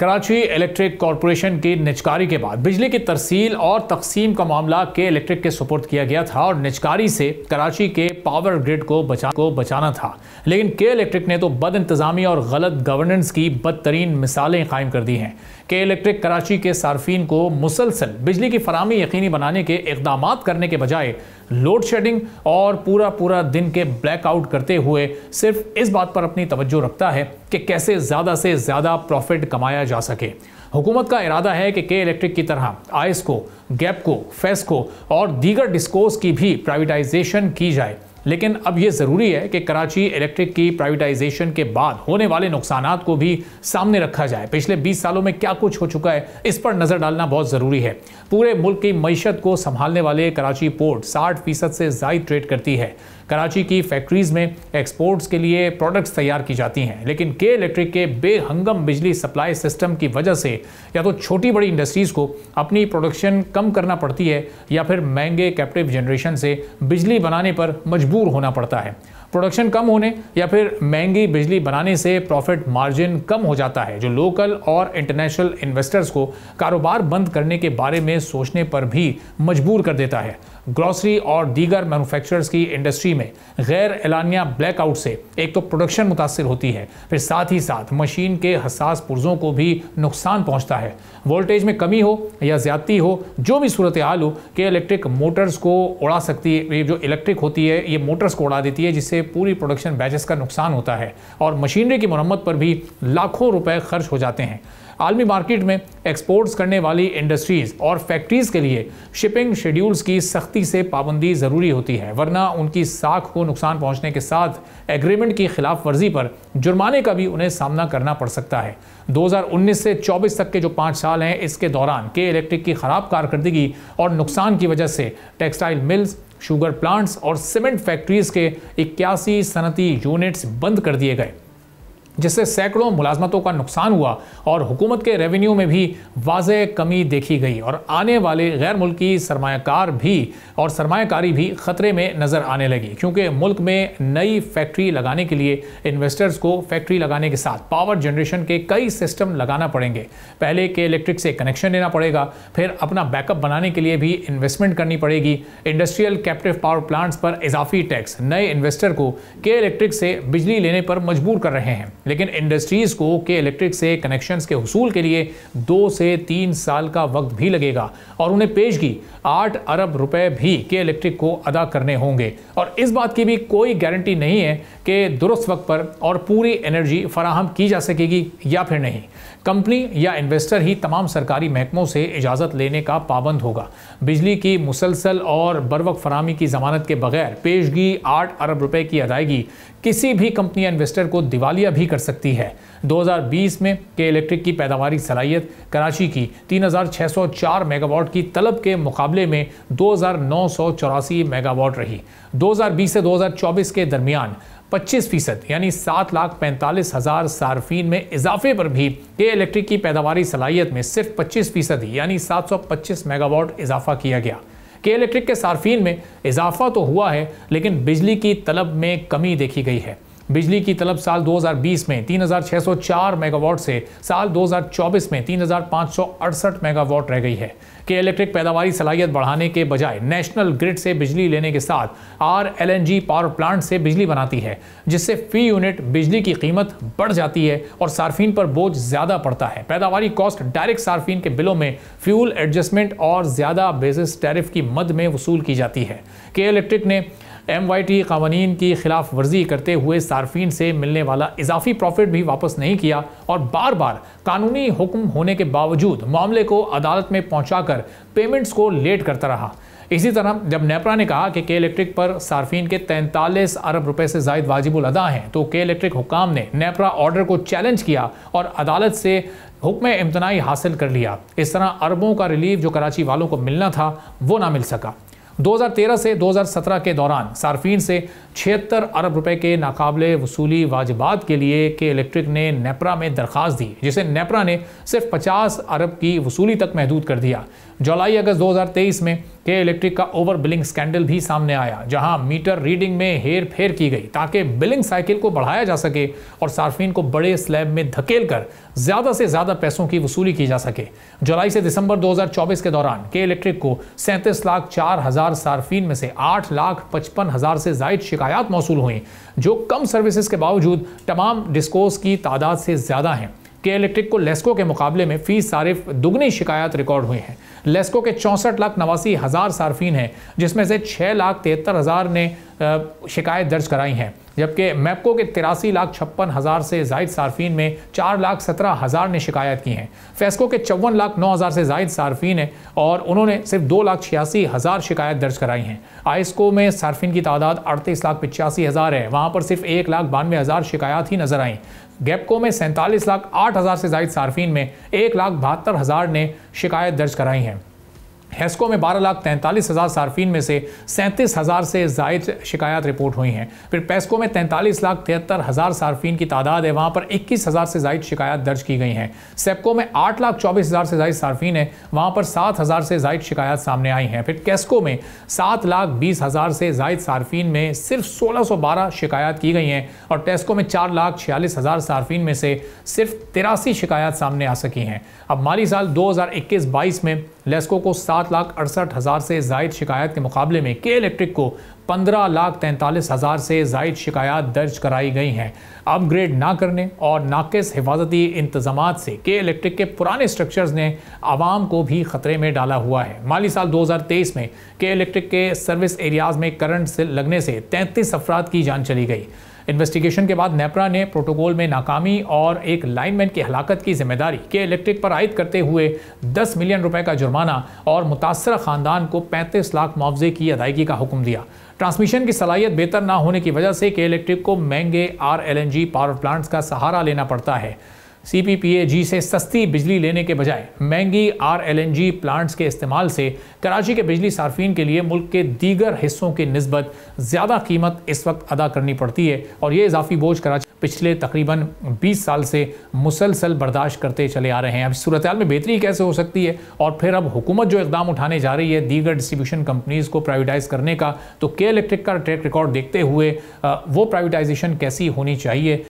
Karachi electric corporation की निजकारी के बाद बिजली की तरसील और तकसीम का मामला के इलेक्ट्रिक के सुपुर्द किया गया था और निजकारी से कराची के पावर ग्रिड को बचाना था। लेकिन के इलेक्ट्रिक ने तो बद इंतजामी और गलत गवर्नेंस की बदतरीन मिसालें कायम कर दी हैं। के इलेक्ट्रिक कराची के सार्फिन को मुसलसल बिजली की फराहमी यकीनी बनाने के इक़दाम करने के बजाय लोड शेडिंग और पूरा दिन के ब्लैकआउट करते हुए सिर्फ इस बात पर अपनी तवज्जो रखता है कि कैसे ज़्यादा से ज़्यादा प्रॉफिट कमाया जा सके। हुकूमत का इरादा है कि के इलेक्ट्रिक की तरह आइस्को, गैपको, फेस्को और दीगर डिस्कोस की भी प्राइवेटाइजेशन की जाए। लेकिन अब यह ज़रूरी है कि कराची इलेक्ट्रिक की प्राइवेटाइजेशन के बाद होने वाले नुकसानात को भी सामने रखा जाए। पिछले 20 सालों में क्या कुछ हो चुका है, इस पर नज़र डालना बहुत ज़रूरी है। पूरे मुल्क की मईशत को संभालने वाले कराची पोर्ट 60% से ज़ायद ट्रेड करती है। कराची की फैक्ट्रीज़ में एक्सपोर्ट्स के लिए प्रोडक्ट्स तैयार की जाती हैं, लेकिन के इलेक्ट्रिक के बेहंगम बिजली सप्लाई सिस्टम की वजह से या तो छोटी बड़ी इंडस्ट्रीज़ को अपनी प्रोडक्शन कम करना पड़ती है या फिर महंगे कैप्टिव जनरेशन से बिजली बनाने पर मजबूर होना पड़ता है। प्रोडक्शन कम होने या फिर महंगी बिजली बनाने से प्रॉफिट मार्जिन कम हो जाता है, जो लोकल और इंटरनेशनल इन्वेस्टर्स को कारोबार बंद करने के बारे में सोचने पर भी मजबूर कर देता है। ग्रोसरी और दीगर मैन्युफैक्चरर्स की इंडस्ट्री में गैर एलानिया ब्लैकआउट से एक तो प्रोडक्शन मुतासिर होती है, फिर साथ ही साथ मशीन के हसास पुर्जों को भी नुकसान पहुंचता है। वोल्टेज में कमी हो या ज्यादती हो, जो भी सूरत हाल हो, के इलेक्ट्रिक मोटर्स को उड़ा सकती है। ये जो इलेक्ट्रिक होती है ये मोटर्स को उड़ा देती है, जिससे पूरी प्रोडक्शन बैचेस का नुकसान होता है और मशीनरी की मरम्मत पर भी लाखों रुपए खर्च हो जाते हैं। आलमी मार्केट में एक्सपोर्ट्स करने वाली इंडस्ट्रीज़ और फैक्ट्रीज़ के लिए शिपिंग शेड्यूल्स की सख्ती से पाबंदी ज़रूरी होती है, वरना उनकी साख को नुकसान पहुंचने के साथ एग्रीमेंट की खिलाफ वर्जी पर जुर्माने का भी उन्हें सामना करना पड़ सकता है। 2019 से 24 तक के जो 5 साल हैं, इसके दौरान के इलेक्ट्रिक की ख़राब कारकर्दगी और नुकसान की वजह से टेक्सटाइल मिल्स, शुगर प्लांट्स और सीमेंट फैक्ट्रीज़ के 81 सनती यूनिट्स बंद कर दिए गए, जिससे सैकड़ों मुलाजमतों का नुकसान हुआ और हुकूमत के रेवेन्यू में भी वाज़ेह कमी देखी गई और आने वाले गैर मुल्की सरमायाकारी भी ख़तरे में नज़र आने लगी, क्योंकि मुल्क में नई फैक्ट्री लगाने के लिए इन्वेस्टर्स को फैक्ट्री लगाने के साथ पावर जनरेशन के कई सिस्टम लगाना पड़ेंगे। पहले के इलेक्ट्रिक से कनेक्शन लेना पड़ेगा, फिर अपना बैकअप बनाने के लिए भी इन्वेस्टमेंट करनी पड़ेगी। इंडस्ट्रियल कैप्टिव पावर प्लांट्स पर इजाफी टैक्स नए इन्वेस्टर को के इलेक्ट्रिक से बिजली लेने पर मजबूर कर रहे हैं, लेकिन इंडस्ट्रीज को के इलेक्ट्रिक से कनेक्शंस के हुसूल के लिए 2 से 3 साल का वक्त भी लगेगा और उन्हें पेशगी 8 अरब रुपए भी के इलेक्ट्रिक को अदा करने होंगे। और इस बात की भी कोई गारंटी नहीं है कि दुरुस्त वक्त पर और पूरी एनर्जी फराहम की जा सकेगी या फिर नहीं। कंपनी या इन्वेस्टर ही तमाम सरकारी महकमों से इजाज़त लेने का पाबंद होगा। बिजली की मुसलसल और बरवक्त फराहमी की ज़मानत के बगैर पेशगी 8 अरब रुपए की अदायगी किसी भी कंपनी या इन्वेस्टर को दिवालिया भी कर सकती है। 2020 में के इलेक्ट्रिक की पैदावारी सलाहियत कराची की 3604 मेगावाट की तलब के मुकाबले में 2984 मेगावाट रही। 2020 से 2024 के दरमियान 25% यानी 7,45,000 सार्फिन में इजाफे पर भी के इलेक्ट्रिक की पैदावारी सलाहियत में सिर्फ 25% यानी 725 मेगावाट इजाफा किया गया। के इलेक्ट्रिक के सार्फिन में इजाफा तो हुआ है, लेकिन बिजली की तलब में कमी देखी गई है। बिजली की तलब साल 2020 में 3604 मेगावाट से साल 2024 में 3568 मेगावाट रह गई है। के इलेक्ट्रिक पैदावारी सलाहियत बढ़ाने के बजाय नेशनल ग्रिड से बिजली लेने के साथ RLNG पावर प्लांट से बिजली बनाती है, जिससे फी यूनिट बिजली की कीमत बढ़ जाती है और सार्फिन पर बोझ ज़्यादा पड़ता है। पैदावारी कॉस्ट डायरेक्ट सार्फिन के बिलों में फ्यूल एडजस्टमेंट और ज़्यादा बेसिस टैरिफ की मद में वसूल की जाती है। के इलेक्ट्रिक ने MYT कानून की खिलाफ वर्जी करते हुए सार्फिन से मिलने वाला इजाफी प्रॉफिट भी वापस नहीं किया और बार बार कानूनी हुक्म होने के बावजूद मामले को अदालत में पहुंचाकर पेमेंट्स को लेट करता रहा। इसी तरह जब नेपरा ने कहा कि के इलेक्ट्रिक पर सार्फिन के 43 अरब रुपए से जायद वाजिबुल अदा हैं, तो के इलेक्ट्रिक हुकाम ने नेपरा ऑर्डर को चैलेंज किया और अदालत से हुक्म इम्तनाई हासिल कर लिया। इस तरह अरबों का रिलीफ जो कराची वालों को मिलना था वो ना मिल सका। 2013 से 2017 के दौरान सार्फिन से 76 अरब रुपए के नाकाबिले वसूली वाजिबात के लिए के इलेक्ट्रिक ने नेपरा में दरख्वास्त दी, जिसे नेपरा ने सिर्फ 50 अरब की वसूली तक महदूद कर दिया। जुलाई अगस्त 2023 में के इलेक्ट्रिक का ओवर बिलिंग स्कैंडल भी सामने आया, जहां मीटर रीडिंग में हेर फेर की गई ताकि बिलिंग साइकिल को बढ़ाया जा सके और सार्फिन को बड़े स्लैब में धकेल कर ज़्यादा से ज़्यादा पैसों की वसूली की जा सके। जुलाई से दिसंबर 2024 के दौरान के इलेक्ट्रिक को 37,04,000 सार्फिन में से 8,55,000 से ज़ायद शिकायत मौसूल हुई, जो कम सर्विसेज के बावजूद तमाम डिस्कोस की तादाद से ज़्यादा हैं। के इलेक्ट्रिक को लेस्को के मुकाबले में फीस सारिफ दुगनी शिकायत रिकॉर्ड हुई हैं। लेस्को के 64,89,000 सार्फिन हैं, जिसमें से 6,73,000 ने शिकायत दर्ज कराई हैं, जबकि मैप्को के 83,56,000 से ज़ायद सार्फिन में 4,17,000 ने शिकायत की हैं। फेस्को के 54,09,000 से ज़ायद सार्फिन हैं और उन्होंने सिर्फ 2,86,000 शिकायत दर्ज कराई हैं। आइस्को में सार्फिन की तादाद 38,85,000 है, वहाँ पर सिर्फ 1,92,000 शिकायत ही नजर आईं। गैपको में 47,08,000 से ज़ायद सार्फिन में 1,72,000 ने शिकायत दर्ज कराई हैं। हेस्को में 12,43,000 सार्फिन में से 37,000 से ज़ायद शिकायत रिपोर्ट हुई हैं। फिर पेस्को में 43,73,000 सार्फिन की तादाद है, वहाँ पर 21,000 से ज़ायद शिकायत दर्ज की गई हैं। सेप्को में 8,24,000 से ज़ायद सार्फिन है, वहाँ पर 7,000 से ज़ायद शिकायत सामने आई हैं। फिर कैस्को में 7,20,000 से ज़ायद सार्फिन में सिर्फ 1,612 शिकायत की गई हैं और टेस्को में 4,46,000 सार्फिन में से सिर्फ 83 शिकायत सामने आ सकी हैं। अब माली साल 2021-22 में लेस्को को 7,68,000 से ज़ायद शिकायत के मुकाबले में के इलेक्ट्रिक को 15,43,000 से ज़ायद शिकायत दर्ज कराई गई हैं। अपग्रेड ना करने और नाकिस हिफाजती इंतजामात से के इलेक्ट्रिक के पुराने स्ट्रक्चर्स ने आवाम को भी ख़तरे में डाला हुआ है। माली साल 2023 में के इलेक्ट्रिक के सर्विस एरियाज़ में करंट से लगने से 33 अफराद की जान चली गई। इन्वेस्टिगेशन के बाद नेपरा ने प्रोटोकॉल में नाकामी और एक लाइनमैन की हलाकत की जिम्मेदारी के इलेक्ट्रिक पर आयद करते हुए 10 मिलियन रुपए का जुर्माना और मुतासरा खानदान को 35 लाख मुआवजे की अदायगी का हुक्म दिया। ट्रांसमिशन की सलाहियत बेहतर ना होने की वजह से के इलेक्ट्रिक को महंगे RLNG पावर प्लांट्स का सहारा लेना पड़ता है। CPPAG से सस्ती बिजली लेने के बजाय महंगी RLNG प्लांट्स के इस्तेमाल से कराची के बिजली सार्फिन के लिए मुल्क के दीगर हिस्सों की निस्बत ज़्यादा कीमत इस वक्त अदा करनी पड़ती है और ये इजाफी बोझ कराची पिछले तकरीबन 20 साल से मुसलसल बर्दाश्त करते चले आ रहे हैं। अब सूरत हाल में बेहतरी कैसे हो सकती है और फिर अब हुकूमत जो इकदाम उठाने जा रही है दीगर डिस्ट्रीब्यूशन कंपनीज़ को प्राइवेटाइज करने का, तो के इलेक्ट्रिक का ट्रैक रिकॉर्ड देखते हुए वो प्राइवेटाइजेशन कैसी होनी चाहिए।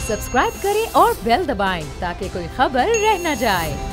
सब्सक्राइब करें और बेल दबाएं ताकि कोई खबर रह न जाए।